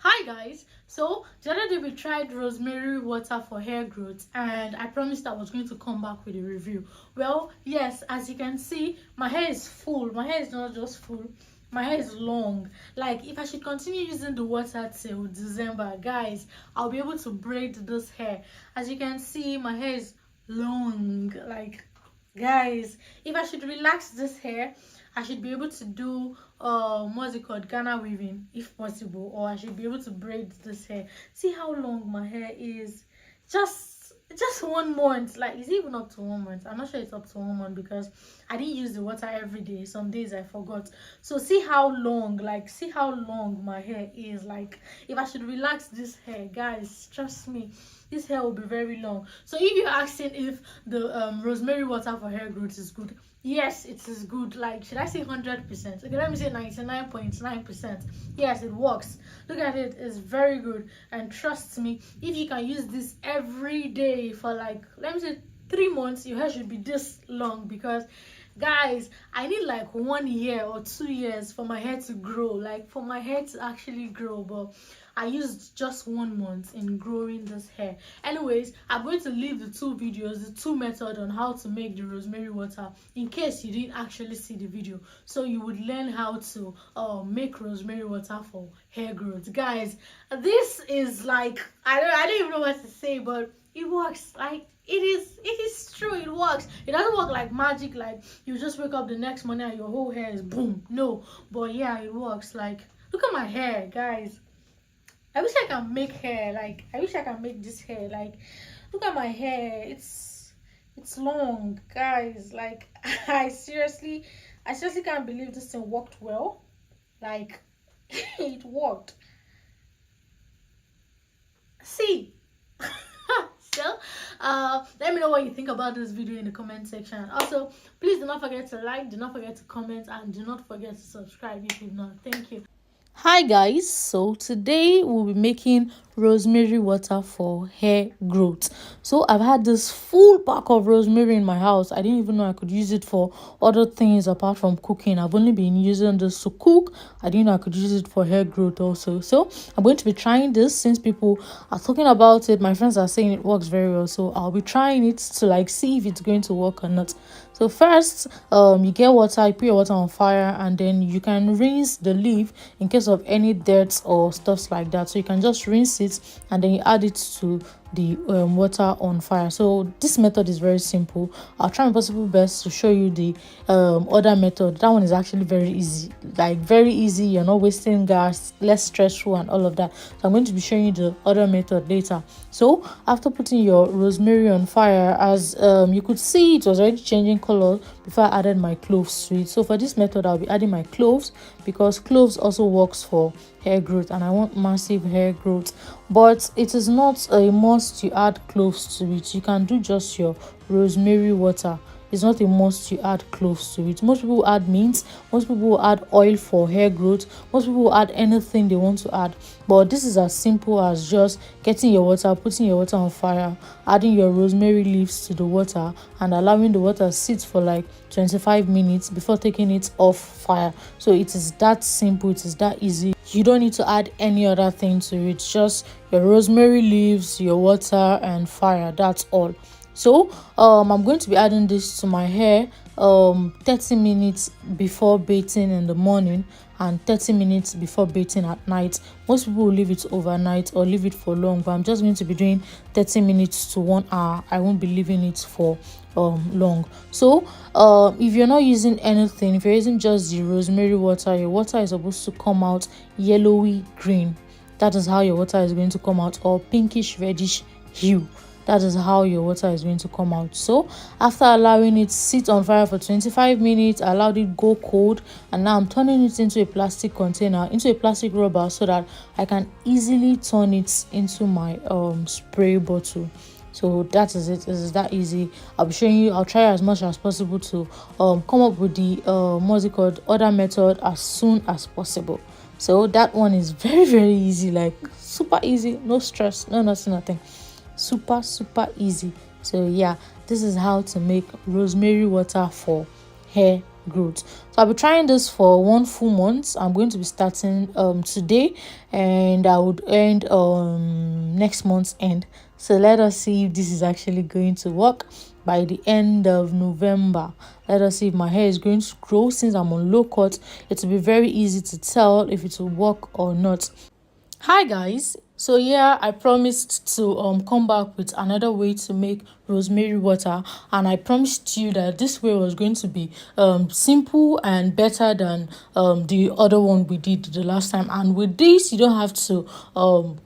Hi guys, so the other day we tried rosemary water for hair growth and I promised I was going to come back with a review. Well, yes, as you can see, my hair is full. My hair is not just full, my hair is long. Like, if I should continue using the water till December, guys, I'll be able to braid this hair. As you can see, my hair is long. Like, guys, if I should relax this hair, I should be able to do what's it called, Ghana weaving if possible, or I should be able to braid this hair. See how long my hair is. Just 1 month. Like, is it even up to 1 month? I'm not sure it's up to 1 month because I didn't use the water every day. Some days I forgot. So see how long, like, see how long my hair is. Like, if I should relax this hair, guys, trust me, this hair will be very long. So if you're asking if the rosemary water for hair growth is good, yes, it is good. Like, should I say 100%? Okay, let me say 99.9%. Yes, it works. Look at it, it's very good. And trust me, if you can use this every day for, like, let me say 3 months, your hair should be this long. Because guys, I need like 1 year or 2 years for my hair to grow, like for my hair to actually grow. But I used just 1 month in growing this hair. Anyways, I'm going to leave the two videos, the two methods on how to make the rosemary water, in case you didn't actually see the video, so you would learn how to make rosemary water for hair growth. Guys, this is like, I don't even know what to say, but it works. Like, it is true, it works. It doesn't work like magic, like you just wake up the next morning and your whole hair is boom. No, but yeah, it works. Like, look at my hair, guys. I wish I can make hair. Like, I wish I can make this hair. Like, look at my hair. It's long, guys. Like, I seriously can't believe this thing worked well. Like, it worked. See. So let me know what you think about this video in the comment section. Also, please do not forget to like, do not forget to comment, and do not forget to subscribe if you've not. Thank you. Hi guys, so today we'll be making rosemary water for hair growth. So I've had this full pack of rosemary in my house. I didn't even know I could use it for other things apart from cooking. I've only been using this to cook. I didn't know I could use it for hair growth also. So I'm going to be trying this since people are talking about it. My friends are saying it works very well, so I'll be trying it to like see if it's going to work or not. So first, you get water, you put your water on fire, and then you can rinse the leaf in case of any dirt or stuff like that. So you can just rinse it and then you add it to the water on fire. So this method is very simple. I'll try my possible best to show you the other method. That one is actually very easy, like very easy. You're not wasting gas, less stressful and all of that. So I'm going to be showing you the other method later. So after putting your rosemary on fire, as you could see, it was already changing color before I added my cloves to it. So for this method, I'll be adding my cloves because cloves also works for hair growth and I want massive hair growth. But it is not a must you add cloves to it. You can do just your rosemary water. It's not a must you add cloves to it. Most people add mint, most people will add oil for hair growth, most people will add anything they want to add. But this is as simple as just getting your water, putting your water on fire, adding your rosemary leaves to the water and allowing the water sit for like 25 minutes before taking it off fire. So it is that simple, it is that easy. You don't need to add any other thing to it, just your rosemary leaves, your water and fire. That's all. So I'm going to be adding this to my hair 30 minutes before bathing in the morning and 30 minutes before bathing at night. Most people will leave it overnight or leave it for long, but I'm just going to be doing 30 minutes to 1 hour. I won't be leaving it for long. So if you're not using anything, if you're using just the rosemary water, your water is supposed to come out yellowy green. That is how your water is going to come out, or pinkish reddish hue. That is how your water is going to come out. So after allowing it sit on fire for 25 minutes, I allowed it go cold, and now I'm turning it into a plastic container, into a plastic rubber, so that I can easily turn it into my spray bottle. So that is it. It is that easy. I'll be showing you. I'll try as much as possible to come up with the what's it called, other method as soon as possible. So that one is very easy, like super easy, no stress, no nothing. Super easy. So yeah, this is how to make rosemary water for hair growth. So I'll be trying this for 1 full month. I'm going to be starting today, and I would end next month's end. So let us see if this is actually going to work by the end of November. Let us see if my hair is going to grow. Since I'm on low cut, it will be very easy to tell if it will work or not. Hi guys, so yeah, I promised to come back with another way to make rosemary water, and I promised you that this way was going to be simple and better than the other one we did the last time. And with this, you don't have to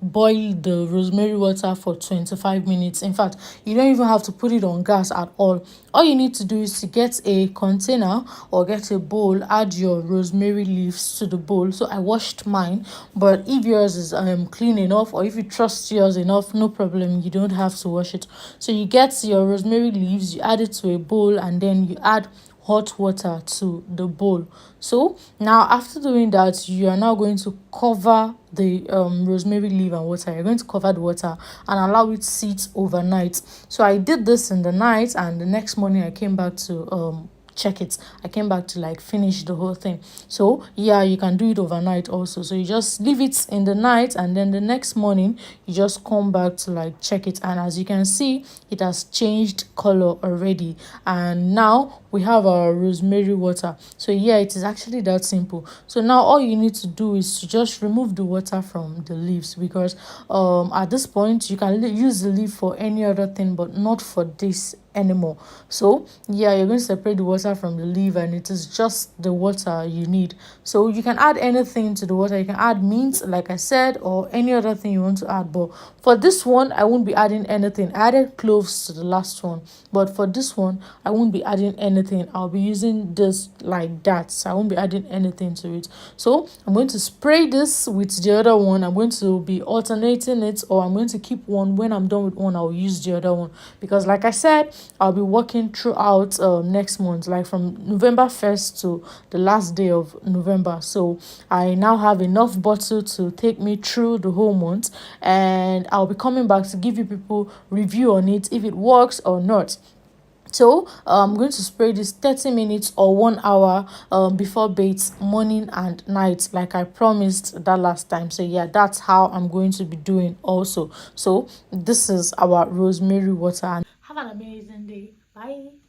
boil the rosemary water for 25 minutes. In fact, you don't even have to put it on gas at all you need to do is to get a container or get a bowl, add your rosemary leaves to the bowl. So I washed mine, but if yours is clean enough, or if you trust yours enough, no problem, you don't have to wash it. So you get your rosemary leaves, you add it to a bowl, and then you add hot water to the bowl. So now after doing that, you are now going to cover the rosemary leaf and water. You're going to cover the water and allow it sit overnight. So I did this in the night, and the next morning I came back to check it. I came back to like finish the whole thing. So yeah, you can do it overnight also. So you just leave it in the night, and then the next morning you just come back to like check it. And as you can see, it has changed color already, and now we have our rosemary water. So yeah, it is actually that simple. So now all you need to do is to just remove the water from the leaves, because at this point you can use the leaf for any other thing, but not for this anymore. So yeah, you're going to separate the water from the leaf, and it is just the water you need. So you can add anything to the water. You can add mint, like I said, or any other thing you want to add. But for this one, I won't be adding anything. I added cloves to the last one, but for this one I won't be adding anything. I'll be using this like that, so I won't be adding anything to it. So I'm going to spray this with the other one. I'm going to be alternating it, or I'm going to keep one. When I'm done with one, I'll use the other one, because like I said, I'll be working throughout next month, like from November 1st to the last day of November. So I now have enough bottle to take me through the whole month, and I'll be coming back to give you people review on it, if it works or not. So I'm going to spray this 30 minutes or 1 hour before baits, morning and night, like I promised that last time. So yeah, that's how I'm going to be doing also. So this is our rosemary water. Have an amazing day. Bye.